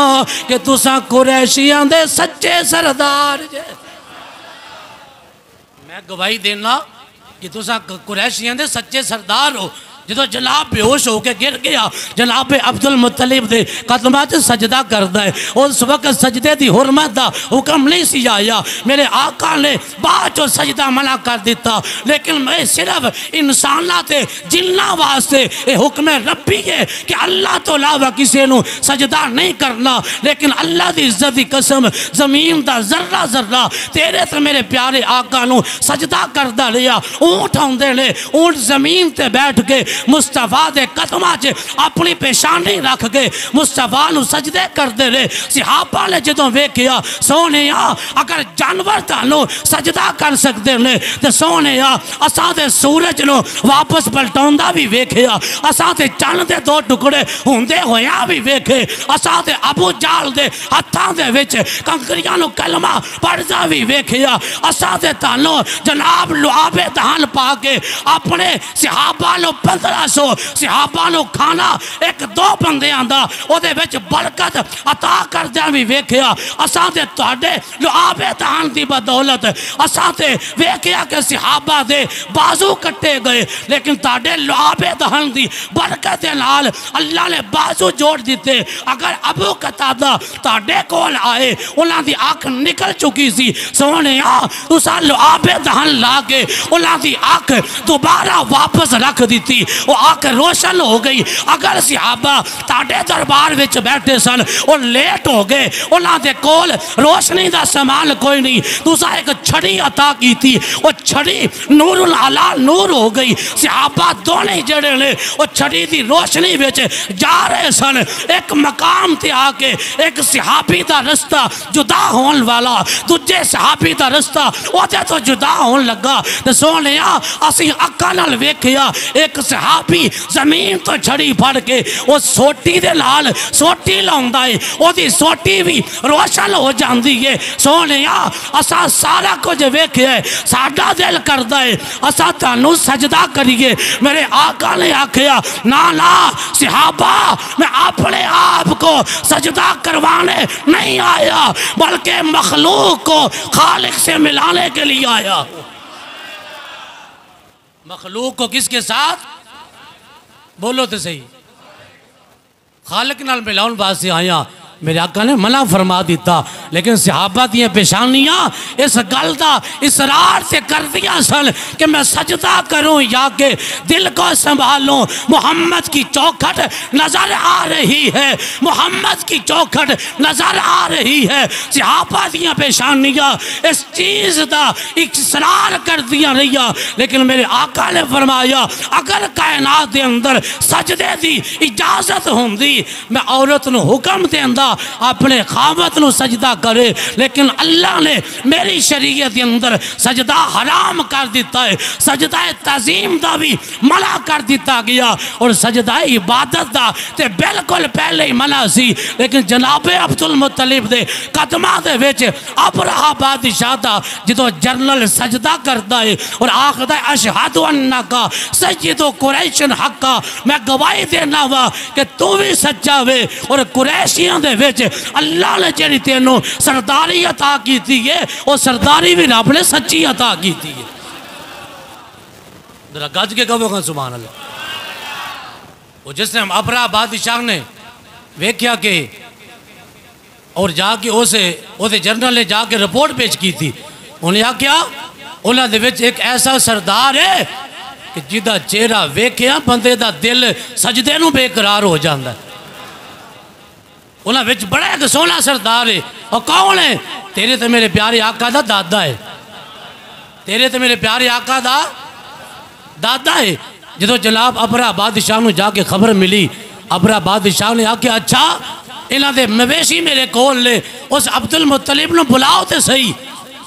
कि तुसा कुरैशियां दे सच्चे सरदार जे, मैं गवाही देना कि तुसा कुरैशियां दे सच्चे सरदार हो। जो जनाब बेहोश होकर गिर गया, जनाब अब्दुल मुत्तलिब दे कदमां च सजदा करता है, उस वक्त सजदे की हुरमत का हुक्म नहीं सी आया, मेरे आका ने बाद चो सजदा मना कर दिता, लेकिन मैं सिर्फ इंसाना ते जिन्ना वास्ते ये हुक्म रब्बी है कि अल्लाह तो अलावा किसी को सजदा नहीं करना। लेकिन अल्लाह की इज्जत की कसम जमीन का जर्रा जर्रा तेरे तो मेरे प्यारे आका नू सजदा करता रहा। ऊँट आते ने, ऊँट जमीन ते बैठ के मुस्तफा दे कदमां च अपनी पेशानी रख के मुस्तफा नू सजदे करते रहे। सहाबा ने जदों वेखिया सोने अगर जानवर तानू सजदा कर सकते ने तो सोने असां ते सूरज नू वापस पलटाउंदा भी वेखिया, असां ते चंद दे दो टुकड़े हुंदे होया भी वेखे, असां ते अबू जाल दे हत्थां दे विच कंकरियां नू कलमा पढ़दा भी वेखिया, असां ते तानू जनाब लुआबे दहन पा के अपने सहाबा नू 1500 सहाबा नू खाना एक दो बंदियां दा ओदे विच बरकत अता करदे भी वेखिया। असां ते तुहाडे लुआबे दहन दी बदौलत असां ते वेखिया कि सहाबा दे बाजू कट्टे गए, लेकिन तुहाडे लुआबे दहन दी बरकत दे नाल अल्लाह ने बाजू जोड़ दिते। अगर अबू कतादा तुहाडे कोल आए उन्हां दी अख निकल चुकी सी, सोहणिया तुसां लुआबे दहन ला के उन्हां दी अख दोबारा वापस रख दी, वो आंख रोशन हो गई। अगर सहाबा ताड़े दरबार विच बैठे सन वो लेट हो गए, उन्होंने कोल रोशनी का समान कोई नहीं, तुसा एक छड़ी अता की थी, वो छड़ी नूरुल अला नूर हो गई। सहाबा दोने जड़े ने वो छड़ी की रोशनी विच जा रहे सन, एक मकाम ते आके एक सहाबी का रस्ता जुदा होने वाला दूजे सहाबी का रस्ता ओदे तो जुदा होने लगा। तो सोने असी अक्कां नाल वेखिया एक सहाबी जमीन तो छड़ी फड़ के उस सोटी दे नाल सोटी लाउंदा है, ओदी सोटी भी रोशन हो जाती है। सोने असा सारा कुछ वेखिया, साडा दिल करता है असा तुहानू सजदा करिए। मेरे आका ने आखिया ना ना सहाबा मैं अपने आप को सजदा करवाने नहीं आया बल्कि मखलूक को खालिक से मिलाने के लिए आया। मखलूक को किसके साथ? बोलो तो सही, खालिक नाल मिलाउन वास्ते आया। मेरे आका ने मना फरमा दिता, लेकिन सहाबा दी पेशानियां इस गल का इसरार से कर दिया सन कि मैं सजदा करूं या के दिल को संभालूं। मोहम्मद की चौखट नजर आ रही है, मोहम्मद की चौखट नजर आ रही है। सहाबा दी पेशानियां इस चीज का इसरार कर दिया रही, लेकिन मेरे आका ने फरमाया अगर कायनात के अंदर सजदे की इजाजत होंदी मैं औरत नूं हुक्म देंदा अपने खामत नू सजदा करे, लेकिन अल्लाह ने मेरी शरीयत के अंदर सजदा हराम कर दिता है। सजदा तज़ीम दा भी मना कर दिता गया और सजदा इबादत दा ते बिल्कुल पहले ही मना सी। लेकिन जनाबे अब्दुल मुत्तलिब दे कदमां दे विच अबरहा बादशाह दा जदों जनरल सजदा करता है और आखदा है अशहदु अन्नका सय्यिदु कुरैशिन हक्का, मैं गवाही देना वा कि तू भी सच्चा वे और कुरैशियां दे विच अल्लाह ने जेड़ी तेनों सरदारी अता की है वो सरदारी भी रब ने सच्ची अता की है। जरा गज के कहोगा सुभान अल्लाह। वो जिसने अबरहा बादशाह ने वेख्या के और जाके उसे जनरल ने जाके रिपोर्ट पेश की थी, उन्हें आख्या उन्होंने एक ऐसा सरदार है कि जिदा चेहरा वेख्या बंदे का दिल सजदे नूं बेकरार हो जाता है। उन्होंने बड़ा एक सोहना सरदार है। और कौन है? तेरे तो मेरे प्यारे आका दा दादा है, तेरे तो मेरे प्यारे आका दा दादा है। जो जनाब अबरहा बादशाह नूं जाके खबर मिली, अबरहा बादशाह ने आख्या अच्छा इन्हां दे मवेशी मेरे कोल ने, उस अब्दुल मुत्तलिब नूं बुलाओ तो सही।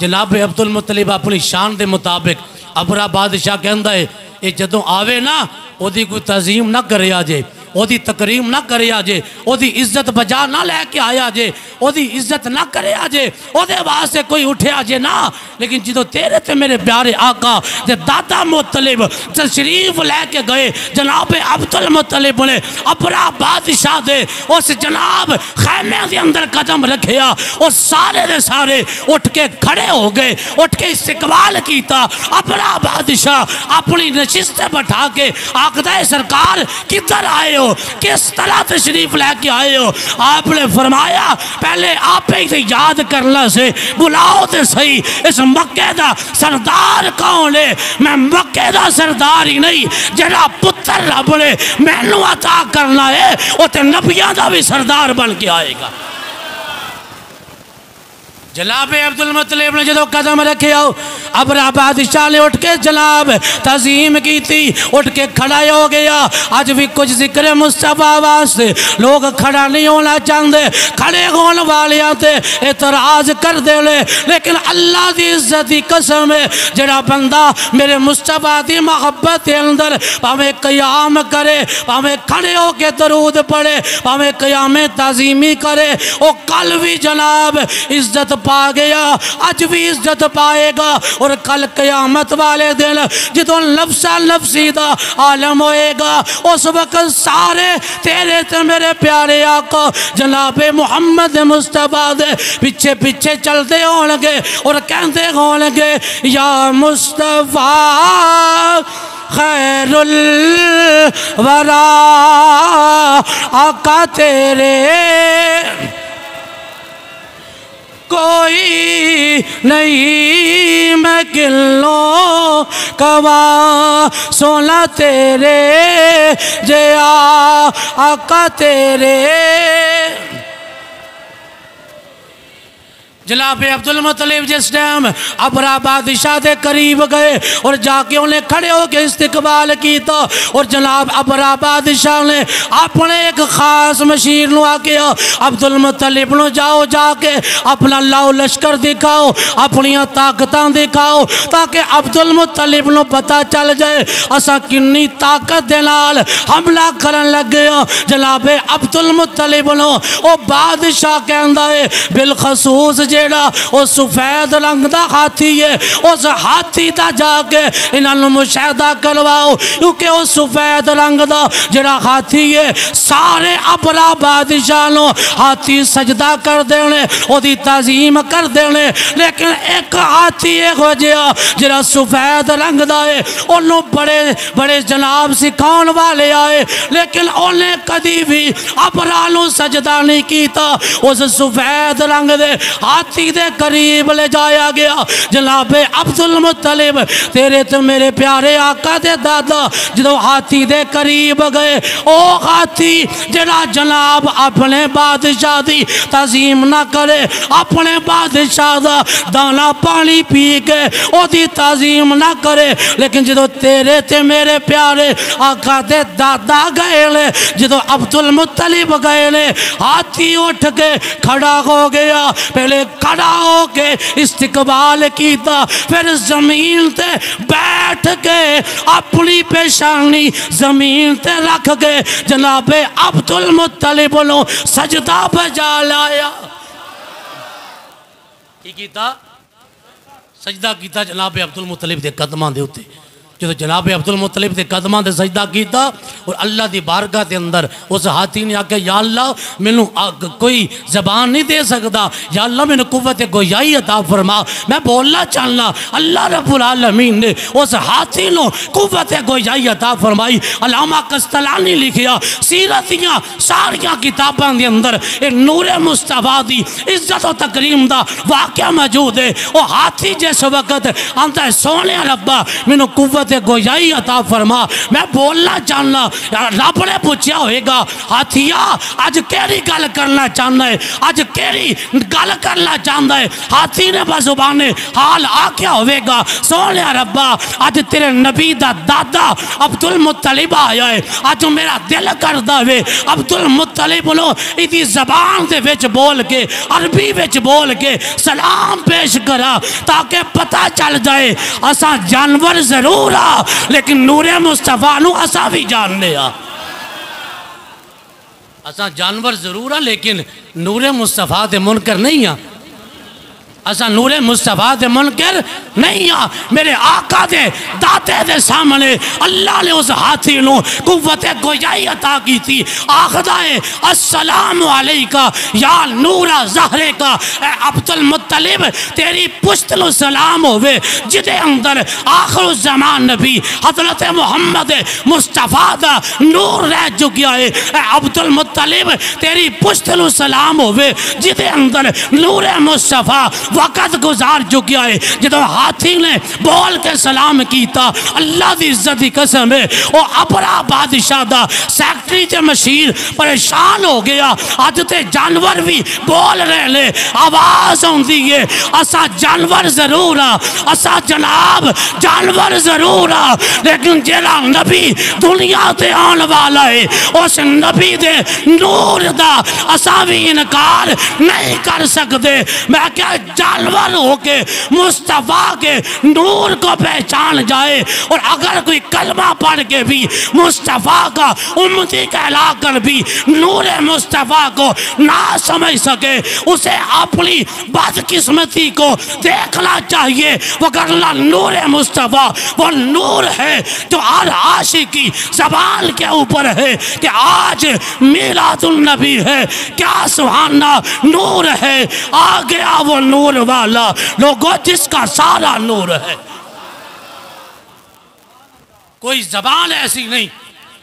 जनाब अब्दुल मुत्तलिब अपनी शान के मुताबिक अबरहा बादशाह कहता है ये जदों आवे ना ओदी कोई तज़ीम ना करे जे, ओदी तकरीम ना करे जे, ओदी इज्जत बजा ना लैके आया जे, ओदी इज्जत ना करे जे, ओदे वास्ते कोई उठे जे ना। लेकिन जो तेरे ते मेरे प्यारे आका ते दादा मुत्तलिब तशरीफ लैके गए, जनाब अब्दुल मुत्तलिब ने अबरहा बादशाह दे उस जनाब खैमे के अंदर कदम रखिया और सारे दे सारे उठ के खड़े हो गए, उठ के इस्तकबाल किया। अबरहा बादशाह अपनी नशिस्त बैठा के आखदा है सरकार किधर आए हो, किस तरह तशरीफ लेके आए हो? आपने फरमाया पहले आप ही याद करना से बुलाओ तो सही इस मक्के दा सरदार कौन है? मैं मक्के दा सरदार ही नहीं, जरा पुत्र रब ने मैनू अता करना है वो तो नबियां दा भी सरदार बन के आएगा। जनाब अब्दुल मुत्तलिब ने जो कदम रखे आओ, अबरहा बादशाह ने उठ के जनाब तज़ीम की थी, उठ के खड़ा हो गया। अज भी कुछ जिक्र मुस्तफा वास्ते लोग खड़ा नहीं होना चाहते, खड़े होने वाले एतराज कर दे, लेकिन अल्लाह की इज्जत की कसम है जरा बंदा मेरे मुस्तफा की मोहब्बत के अंदर भावें कयाम करे, भावें खड़े होके दरूद पढ़े, भावें कयामे तज़ीमी करे, वो कल भी जनाब इज्जत पा गया, अज भी इज्जत पाएगा। और कल कयामत वाले दिन जो नफ्सा नफ्सी दा आलम होएगा, उस वक्त सारे तेरे ते मेरे प्यारे आका जनाबे मुहम्मद मुस्तफा दे पीछे पीछे चलते होंगे और कहते होंगे या मुस्तफा खैरुल वरा आका तेरे कोई नहीं, मैं किलो कवा सोना तेरे जया आका तेरे। जनाब अब्दुल मुत्तलिब जिस टाइम अबरहा बादशाह के करीब गए और जाके उन्हें खड़े होकर इस्तकबाल किया और जनाब अबरहा बादशाह ने अपने एक खास मशीर नूं आख्या अब्दुल मुत्तलिब नूं जाओ जाके अपना लाओ लश्कर दिखाओ, अपनी ताकत दिखाओ, ताकि अब्दुल मुत्तलिब नूं पता चल जाए असां किन्नी ताकत दे नाल हमला करन लगे हो। जनाब अब्दुल मुत्तलिब नूं ओ बादशाह कहंदा है बिलखसूस जेड़ा वो सफेद रंग का हाथी है, उस हाथी का जाके इन्होंने मुशाहदा करवाओ, क्योंकि वो सफेद रंग का जेड़ा हाथी है सारे अबरहा बादशाह नो हाथी सजदा कर देने, ओदी तज़ीम कर देने। लेकिन एक हाथी इहो जिहा जेड़ा सफेद रंग का है, उन्होंने बड़े बड़े जनाब सिखाने वाले आए, लेकिन उन्हें कभी भी अबरहा नूं सजदा नहीं किया। उस सफेद रंग के हाथी दे करीब ले जाया गया। जनाबे अब्दुल मुत्तलिब तेरे तो मेरे प्यारे आका दे दादा जो हाथी दे करीब गए, ओ हाथी जरा जनाब अपने बादशाह दी तज़ीम ना करे, अपने बादशाह दा दाना पानी पी के ओदी तज़ीम ना करे, लेकिन जो तेरे ते मेरे प्यारे आका दे दादा गए ने, जो अब्दुल मुत्तलिब गए ने, हाथी उठ के खड़ा हो गया। पहले खड़ा हो के इस्तिकबाल किया, फिर जमीन ते बैठ के अपनी पेशानी जमीन ते रख के जनाबे अब्दुल मुत्तलिब नो सजदा बजा लाया। की कीता? सजदा किया जनाबे अब्दुल मुत्तलिब के कदमां दे उत्ते। जो जनाब अब्दुल मुत्तलिब के कदमां से सजदा किया और अल्लाह की बारगाह के अंदर उस हाथी ने आख्या या अल्लाह मैनू कोई जबान नहीं दे सकता, या अल्लाह मैनू कुव्वत गोयाई अता फरमा, मैं बोलना चाहना। अल्लाह रब्बुल आलमीन ने उस हाथी को कुव्वत गोयाई अता फरमाई। अल्लामा कस्तलानी लिखिया सीरत दियां सारियां किताबां के अंदर नूरे मुस्तफा की इज्जत और तकरीम का वाक़या मौजूद है। वह हाथी जिस वक्त आंदा है सोने रब्बा मैनू कुव्वत गोयाई अता फरमा, मैं बोलना चाहना। रब ने पूछा होएगा हाथिया अज केड़ी गल करना चाहना है, अज केड़ी गल करना चाहता है। हाथी ने बजुबाने हाल आख्या होएगा सोने रब्बा अज तेरे नबी दा दादा अब्दुल मुत्तलिब आया है, अज मेरा दिल करदा वे अब्दुल मुत्तलिब नो इदी जबान दे विच बोल के अरबी विच बोल के सलाम पेश करा, ताकि पता चल जाए असा जानवर जरूर लेकिन नूरे मुस्तफा नू असा भी जानने आ। असा जानवर जरूर आ लेकिन नूरे मुस्तफा दे मुनकर नहीं आ। असा नूरे मुस्तफा दे मुनकर नहीं आ। मेरे आका दे दाते दे सामने अल्लाह ने उस हाथी नू कुव्वत गोयाई अता की थी। आखदा है अस्सलाम अलैका या नूरा ज़हरे का, अब्दुल मुत्तलिब तेरी पुश्त नु सलाम होवे जिदे अंदर आखिर ज़मान नबी हज़रत मोहम्मद मुस्तफा दा नूर रह चुकिया है। अब्दुल मुत्तलिब तेरी पुश्त नु सलाम होवे जिदे अंदर नूरे मुस्तफा वक़्त गुजार चुकिया है। जो हाथी ने बोल के सलाम किया अल्लाह की इज्जत की कसम है वो अपना बादशाह दा सैकटरी ते मशीर परेशान हो गया। अज ते जानवर भी बोल रहे ने, आवाज आती है असा जानवर जरूर आ, असा जनाब जानवर जरूर आ, लेकिन जेड़ा नबी दुनिया ते आने वाला है उस नबी दे नूर दा असा भी इनकार नहीं कर सकते। मैं क्या जानवर होके मुस्तफा के नूर को पहचान जाए और अगर कोई कलमा पढ़ के भी मुस्तफा का उम्मती कहला कर भी नूर मुस्तफा को ना समझ सके उसे अपनी बदकिस्मती को देखना चाहिए। वगरना नूर मुस्तफा वो नूर है जो हर आशिक की ज़बान के ऊपर है कि आज मीलादुन नबी है, क्या सुहाना नूर है। आ गया वो नूर वाला लोगों जिसका सारा नूर है। कोई जबान ऐसी नहीं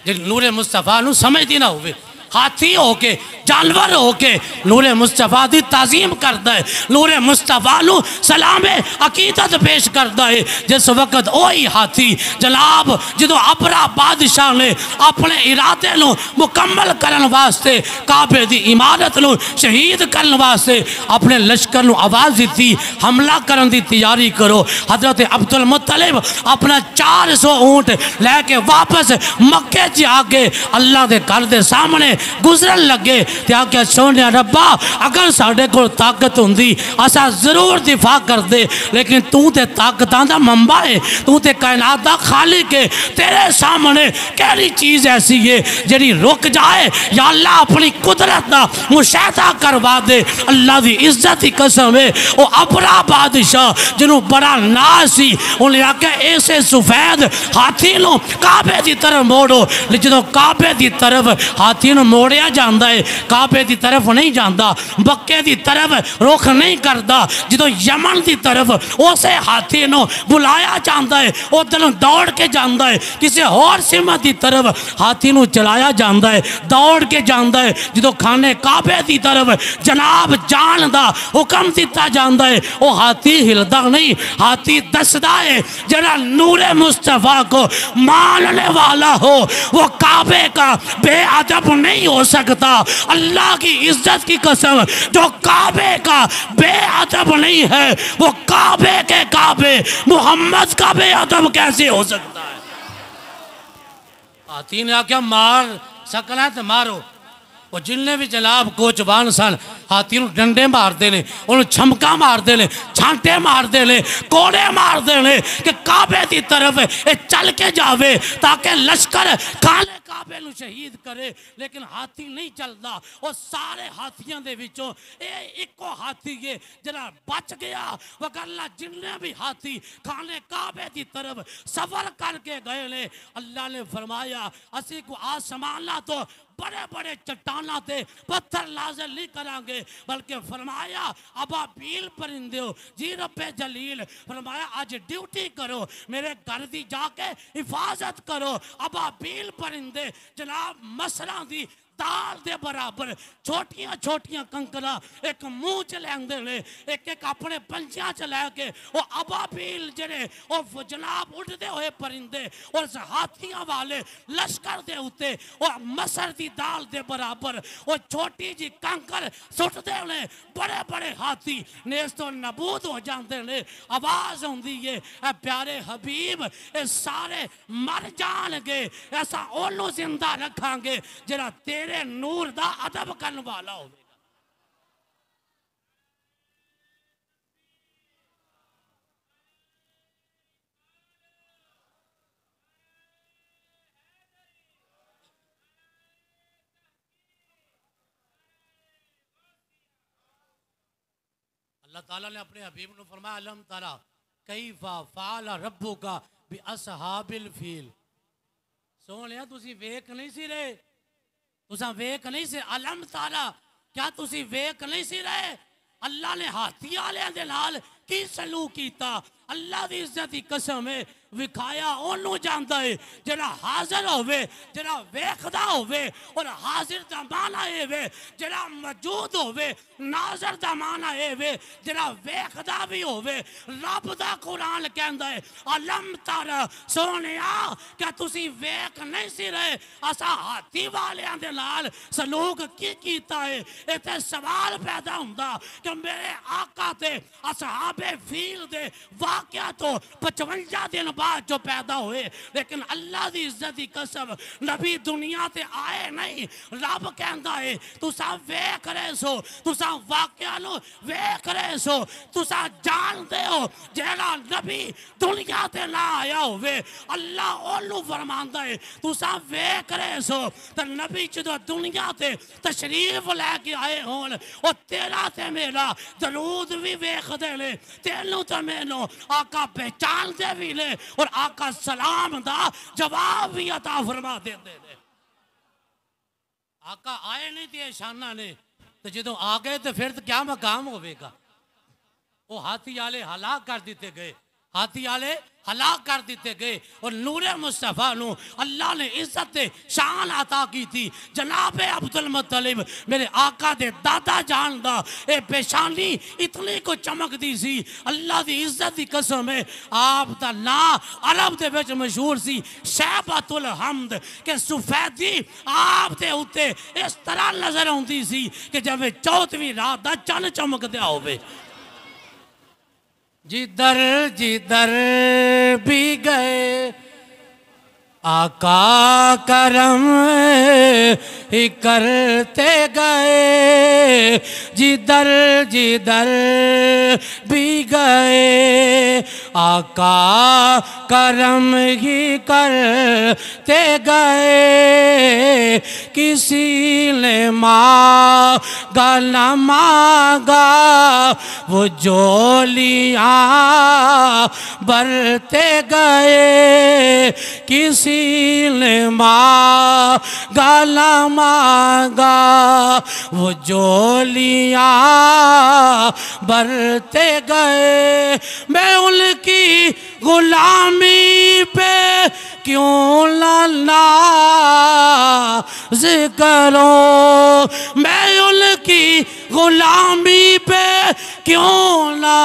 जो नूरे मुस्तफा नू समझती ना होवे। हाथी होके जानवर होके नूरे मुस्तफा की ताजीम करता है, नूरे मुस्तफा नू सलामे अकीदत पेश करता है। जिस वक्त वही हाथी जनाब जो अपना बादशाह ने अपने इरादे नू मुकम्मल करने वास्ते काबे की इमारत नू शहीद करने वास्ते अपने लश्कर नू आवाज़ दी हमला करने की तैयारी करो। हजरत अब्दुल मुत्तलिब अपना 400 ऊँट लैके वापस मक्के च आके अल्लाह के घर के सामने गुजरन लगे ते आख्या सोने रब्बा अगर साढ़े को ताकत होंदी असा जरूर दिफा कर दे, लेकिन तू ते ताकतां दा मंबा है, तू ते कायनात दा खालिक है, तेरे सामने केड़ी चीज़ ऐसी है जिहड़ी रुक जाए। या अल्लाह अपनी कुदरत दा मुशाहदा करवा दे। अल्लाह की इज्जत की कसम है वो अपना बादशाह जिन्हों बड़ा नाज सी उन्हें आख्या ऐसे सफेद हाथी नूं काबे की तरफ मोड़ो। जो काबे की तरफ हाथी नूं मोड़िया जाता है काबे की तरफ नहीं जाता, बक्के की तरफ रुख नहीं करता। जो यमन की तरफ उस हाथी को बुलाया जाता है उधर दौड़ के जाता है, किसी होर सिमत की तरफ हाथी को चलाया जाता है, दौड़ के जाता है। जो खाने काबे की तरफ जनाब जान का हुक्म दिता जाता है वो हाथी हिलता नहीं, हाथी दसदा है। जरा नूरे मुस्तफ़ा को मानने वाला हो वो काबे का बेअदब नहीं हो सकता। अल्लाह की इज्जत की कसम, जो काबे का बेअदब नहीं है वो काबे के काबे मोहम्मद का बेअदब कैसे हो सकता है। हाथी ने आख्या मार सकना है तो मारो। वो जिन्हें भी जनाब कोचबान सन हाथी को डंडे मारते ने, उन्होंने छमका मारते ने, छांटे मारते ने, कोड़े मारते ने कि काबे की तरफ ये चल के जावे ताकि लश्कर खाने काबे को शहीद करे। लेकिन हाथी नहीं चलता। और सारे हाथियों के विचों ये इको हाथी है जरा बच गया, वगरना जिन्हें भी हाथी खाने काबे की तरफ सफर करके गए ने, अल्लाह ने फरमाया असी को आसमाना तो बड़े बड़े चट्टाना थे पत्थर नाज़िल नहीं करांगे, बल्कि फरमाया अबाबील परिंदे हो जी रब्बे जलील, फरमाया आज ड्यूटी करो, मेरे घर की जाके हिफाजत करो। अबाबील परिंदे जनाब मसरा दी दाल दे बराबर छोटिया छोटिया कंकरा एक मुँह च लेंदे ने, एक एक अपने पंजियां च लैके वो अबाबील जड़े वो जनाब उड़ते हुए परिंदे और हाथियों वाले लश्कर दे उत्ते और मसर की दाल दे बराबर वो छोटी जी कंकर सुटते ने। बड़े बड़े हाथी नेस तो नबूद हो जाते ने। आवाज आती है ए प्यारे हबीब ये सारे मर जाएंगे, ऐसा ओनू जिंदा रखांगे जरा तेरे नूर दा अदब करने वाला हो। अल्लाह ताला ने अपने हबीब को फरमाया अलम तरा कैफा फाल रब्बु का भी असहाबिल फील। सोनिया तुसी वेख नहीं सी रहे, तुसा वेख नहीं सी अलम तारा, क्या तुसी वेख नहीं सी रहे अल्लाह ने हाथी वाले दे नाल की सलूक कीता। अल्लाह की इज्जत की कसम है विखाया ओनू जाता है जरा हाजिर होवे, जरा वेखदा होवे। और हाजिर दा माना ये वे जरा मौजूद होवे, नाजर दा माना ये वे जरा वेखदा भी होवे। रब दा कुरान कहंदा है अलम तारा सोनिया क्या तुसी वेख नहीं सी रहे असा हाथी वालियां दे नाल सलूक की कीता है। इत्थे सवाल पैदा हुंदा कि मेरे आका ते असहाबे फील दे वाकया तो 55 दिन बाद जो पैदा हुए, लेकिन अल्लाह की इज्जत की कसम नबी दुनिया ते आए नहीं। रब कहता है तुसा वेख रहे सो, तुसा वाकया नु वेख रहे सो, तुसा जानते हो जेड़ा नबी दुनिया ते ना आया होवे अल्लाह ओनू फरमांदा है तुसा वेख रहे सो। तो नबी जो दुनिया ते तशरीफ लैके आए होन और तेरा ते मेरा दरूद भी वेखदे ने, तेनू तो मैनू आका पहचानते भी ने और आका सलाम दा जवाब भी अता फरमा देते ने। आका आए नहीं थे शाना ने तो जो आ गए तो फिर तो क्या मकाम होगा। वो हाथी वाले हलाक कर दिते गए, हाथी वाले हलाक कर दिते गए और नूरे मुस्तफ़ा नू अल्लाह ने इज्जत शान अता की थी। जनाब अब्दुल मुत्तलिब मेरे आका दे दादा जान दा ए पेशानी इतनी को चमकदी सी, अल्लाह की इज्जत की कसम है आप दा ना अरब दे विच मशहूर सी शैबतुल हमद के सफेदी आप दे उत्ते इस तरह नजर आती सी कि जिवें 14वीं रात दा चन्न चमकदा होवे। जिधर जिधर भी गए आका करम ही करते गए, जिधर जिधर भी गए आका करम ही करते गए। किसी ने मांगा न मांगा वो जोलियाँ बरते गए, किसी ने मांगा ना मांगा, वो जोलियां बरते गए। मैं उनकी गुलामी पे क्यों ना नाज करो, मैं उनकी गुलामी पे क्यों ना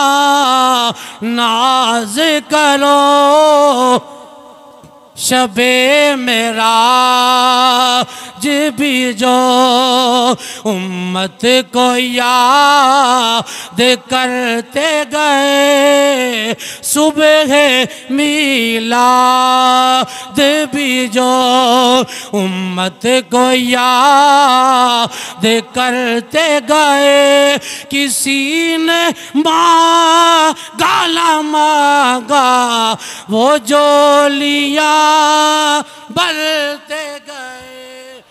नाज करो। शबे मेराज भी जो उम्मत को याद करते गए, सुबह मीलाद भी जो उम्मत को याद करते गए। किसी ने मांगा ना मांगा, वो जोलियां बरते गए।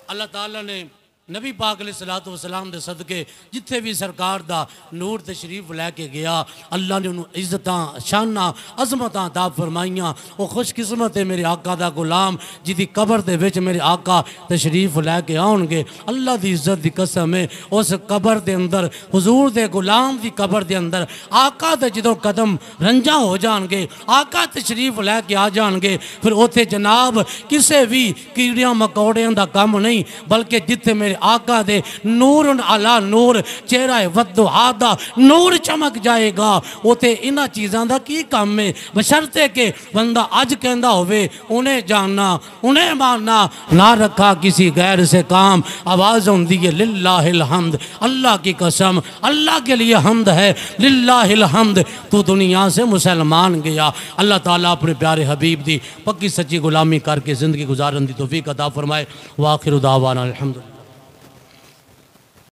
अल्लाह ताला ने नबी पाक अलैहिस्सलातु वस्सलाम दे सदके जिथे भी सरकार दा नूर तशरीफ लैके गया, अल्लाह ने उन्होंने इज्जतां शाना अजमतां अता फरमाइयां। वो खुशकिस्मत है मेरे आका दा गुलाम जिदी कबर दे विच मेरे आका तशरीफ लैके आउणगे। अल्लाह दी इज्जत दी कसम है, उस कबर दे अंदर हुजूर दे गुलाम दी कबर दे अंदर आका दे जदों कदम रंजा हो जाणगे, आका तशरीफ लैके आ जाणगे, फिर उत्थे जनाब किसे भी कीड़ियां मकौड़ियां दा कम नहीं, बल्कि जिथे मेरे आका दे नूर अला नूर चेहरा वद्दुहा दा नूर चमक जाएगा। उते इन्हां चीज़ां दा की काम है, बशर्ते के बंदा अज कहंदा होवे उन्हें जानना उन्हें मानना, ना रखा किसी गैर से काम। आवाज़ होंदी है लिल्लाहिल हम्द, अल्लाह की कसम अल्लाह के लिए हमद है, लिल्लाहिल हम्द। तू दुनिया से मुसलमान गया, अल्लाह ताला अपने प्यारे हबीब दी पक्की सच्ची गुलामी करके ज़िंदगी गुजारन दी तौफीक अता फरमाए। वाखिर दावाना अल्हम्दुलिल्लाह।